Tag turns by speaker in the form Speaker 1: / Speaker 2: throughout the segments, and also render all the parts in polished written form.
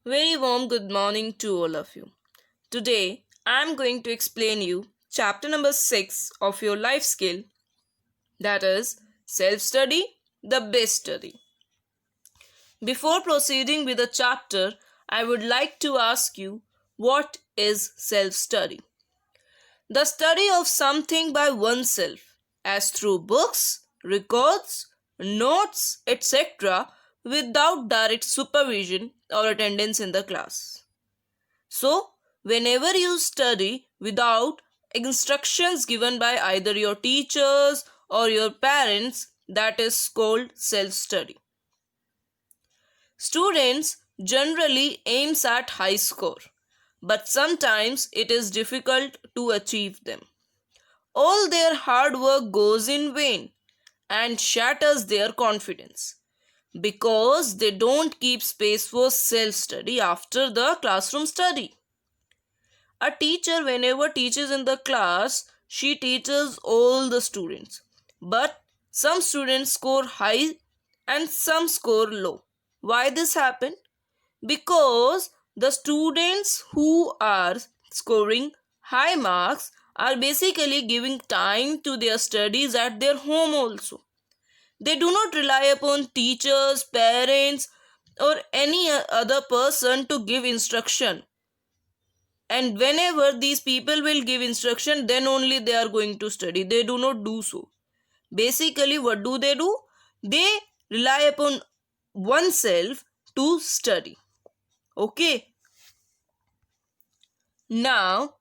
Speaker 1: Very warm good morning to all of you. Today I am going to explain you chapter number 6 of your life skill, that is self study, the best study. Before proceeding with the chapter, I would like to ask you, what is self study? The study of something by oneself, as through books, records, notes, etc., without direct supervision or attendance in the class. So, whenever you study without instructions given by either your teachers or your parents, that is called self study. Students generally aims at high score, but sometimes it is difficult to achieve them. All their hard work goes in vain and shatters their confidence because they don't keep space for self study after the classroom study. A teacher, whenever teaches in the class, she teaches all the students. But some students score high and some score low. Why this happen? Because the students who are scoring high marks are basically giving time to their studies at their home also. They do not rely upon teachers, parents, or any other person to give instruction, and whenever these people will give instruction, then only they are going to study. They do not do so. Basically, what do? They rely upon oneself to study. Okay. Now,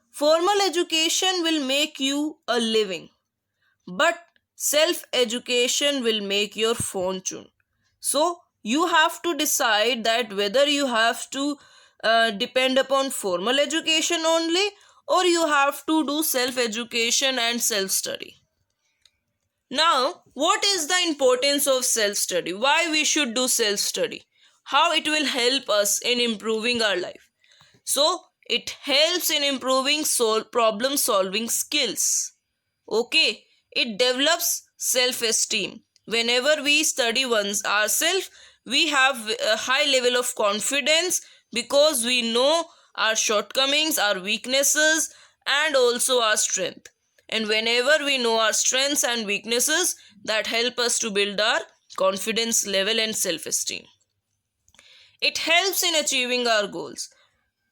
Speaker 1: formal education will make you a living, but self education will make your fortune. So you have to decide that whether you have to depend upon formal education only, or you have to do self education and self study. Now, what is the importance of self study? Why we should do self study? How it will help us in improving our life? So it helps in improving problem solving skills. Okay, it develops self esteem. Whenever we study ourselves, we have a high level of confidence because we know our shortcomings, our weaknesses, and also our strength. And whenever we know our strengths and weaknesses, that help us to build our confidence level and self esteem. It helps in achieving our goals.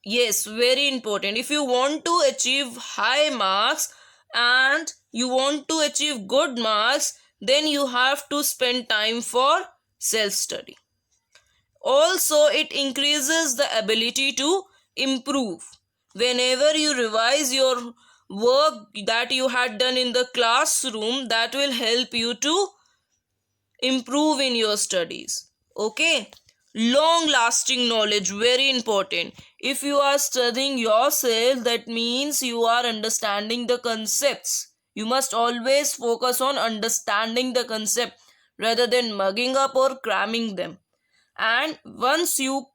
Speaker 1: Yes, very important. If you want to achieve high marks and you want to achieve good marks, then you have to spend time for self study. Also, it increases the ability to improve. Whenever you revise your work that you had done in the classroom, that will help you to improve in your studies. Okay. Long lasting knowledge, very important. If you are studying yourself, that means you are understanding the concepts. You must always focus on understanding the concept rather than mugging up or cramming them. And once you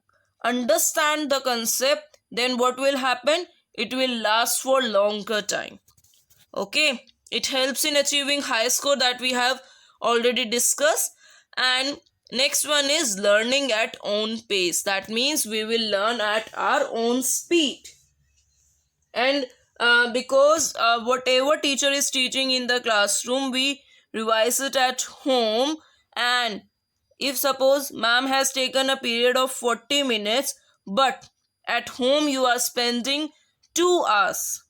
Speaker 1: understand the concept, then what will happen? It will last for longer time. Okay, it helps in achieving high score that we have already discussed. And next one is learning at own pace. That means we will learn at our own speed. And because whatever teacher is teaching in the classroom, we revise it at home. And if suppose ma'am has taken a period of 40 minutes, but at home you are spending 2 hours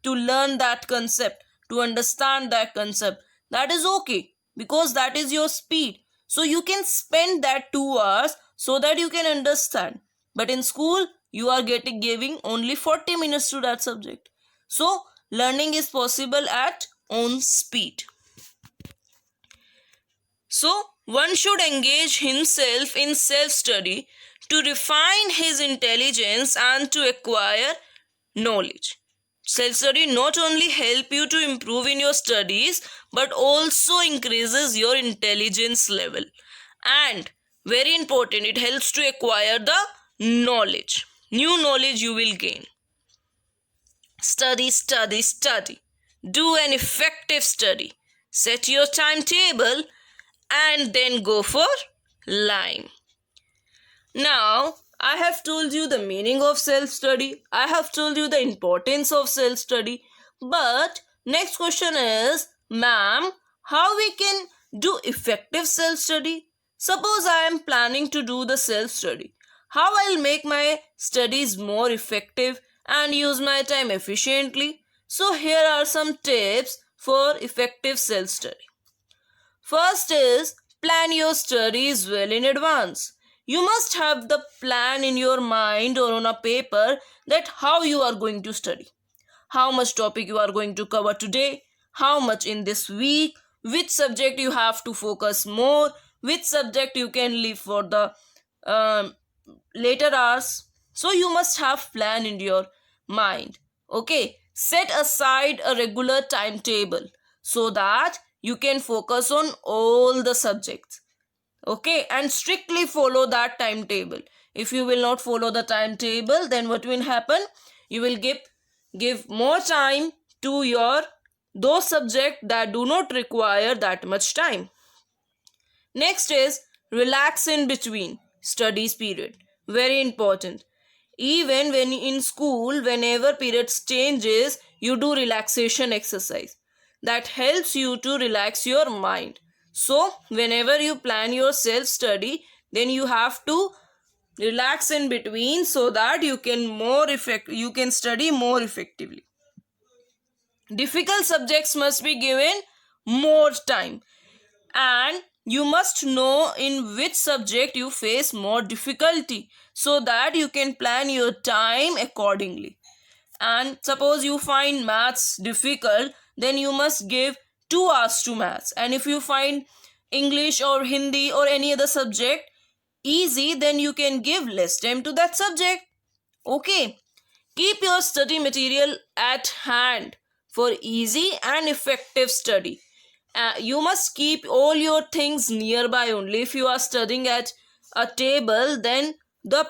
Speaker 1: to learn that concept, to understand that concept, that is okay because that is your speed. So you can spend that 2 hours so that you can understand. But in school, you are giving only 40 minutes to that subject. So learning is possible at own speed. So one should engage himself in self study to refine his intelligence and to acquire knowledge. Self study not only help you to improve in your studies but also increases your intelligence level, and very important, it helps to acquire the knowledge, new knowledge you will gain. Study, study, study. Do an effective study. Set your timetable and then go for line. Now, I have told you the meaning of self study, I have told you the importance of self study. But next question is, ma'am, how we can do effective self study? Suppose I am planning to do the self study. How I'll make my studies more effective and use my time efficiently? So, here are some tips for effective self study. First is, plan your studies well in advance. You must have the plan in your mind or on a paper that how you are going to study, how much topic you are going to cover today, how much in this week, which subject you have to focus more, which subject you can leave for the um, later hours. So you must have plan in your mind. Okay, set aside a regular timetable so that you can focus on all the subjects. Okay, and strictly follow that timetable. If you will not follow the timetable, then what will happen? You will give more time to your those subjects that do not require that much time. Next is, relax in between studies period. Very important. Even when in school, whenever periods changes, you do relaxation exercise. That helps you to relax your mind. So, whenever you plan your self study, then you have to relax in between so that you can study more effectively. Difficult subjects must be given more time, and you must know in which subject you face more difficulty so that you can plan your time accordingly. And suppose you find maths difficult, then you must give 2 hours to maths. And if you find English or Hindi or any other subject easy, then you can give less time to that subject. Okay, keep your study material at hand for easy and effective study. You must keep all your things nearby only. If you are studying at a table, then the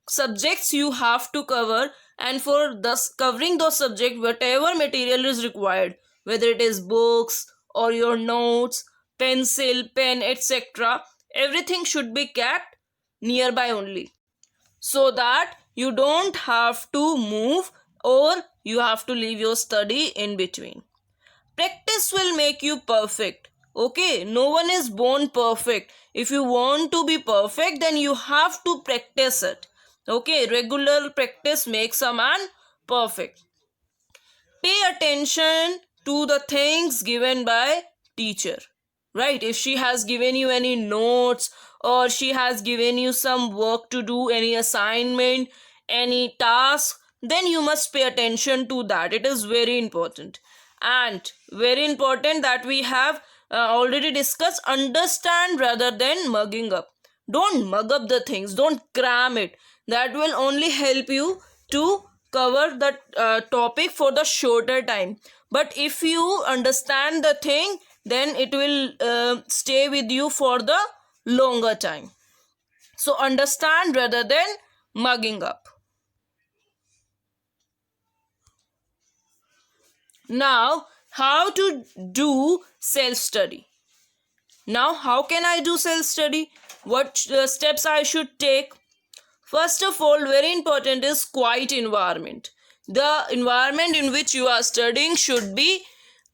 Speaker 1: subjects you have to cover, and for thus covering those subjects, whatever material is required, whether it is books or your notes, pencil, pen, etc., everything should be kept nearby only, so that you don't have to move or you have to leave your study in between. Practice will make you perfect. Okay, no one is born perfect. If you want to be perfect, then you have to practice it. Okay, regular practice makes a man perfect. Pay attention to the things given by teacher. Right? If she has given you any notes or she has given you some work to do, any assignment, any task, then you must pay attention to that. It is very important. And very important that we have already discussed, understand rather than mugging up. Don't mug up the things, don't cram it. That will only help you to cover the topic for the shorter time. But if you understand the thing, then it will stay with you for the longer time. So understand rather than mugging up. Now, how to do self study? Now, how can I do self study? What steps I should take? First of all, very important is quiet environment. The environment in which you are studying should be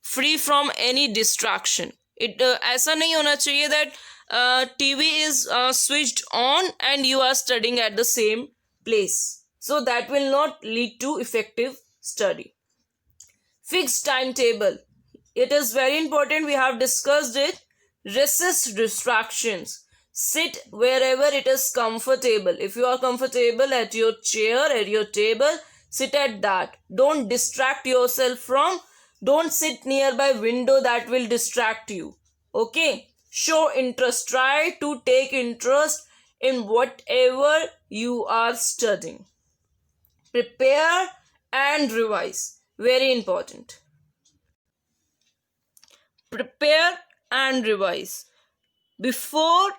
Speaker 1: free from any distraction. It ऐसा नहीं होना चाहिए that TV is switched on and you are studying at the same place. So that will not lead to effective study. Fixed timetable. It is very important. We have discussed it. Resist distractions. Sit wherever it is comfortable. If you are comfortable at your chair, at your table, sit at that. Don't distract yourself from. Don't sit nearby window, that will distract you. Okay. Show interest. Try to take interest in whatever you are studying. Prepare and revise. Very important. Prepare and revise. Before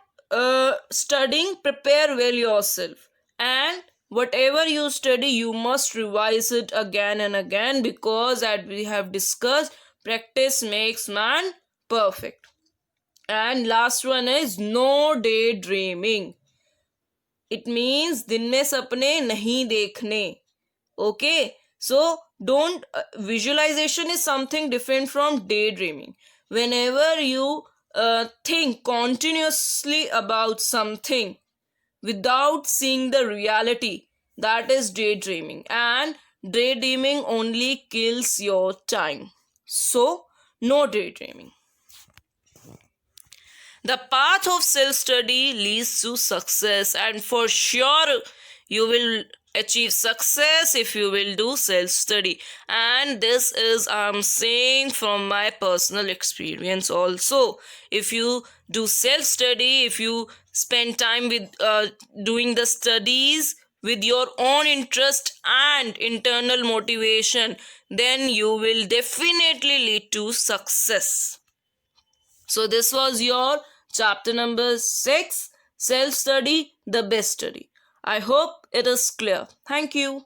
Speaker 1: studying, prepare well yourself. And whatever you study, you must revise it again and again, because as we have discussed, practice makes man perfect. And last one is no daydreaming. It means दिन में सपने नहीं देखने. Okay, so don't visualization is something different from daydreaming. Whenever you think continuously about something without seeing the reality, that is daydreaming, and daydreaming only kills your time. So no daydreaming. The path of self study leads to success, and for sure you will achieve success if you will do self study. And this is I'm saying from my personal experience also. If you do self study, if you spend time with doing the studies with your own interest and internal motivation, then you will definitely lead to success. So this was your chapter number 6, self study, the best study. I hope it is clear. Thank you.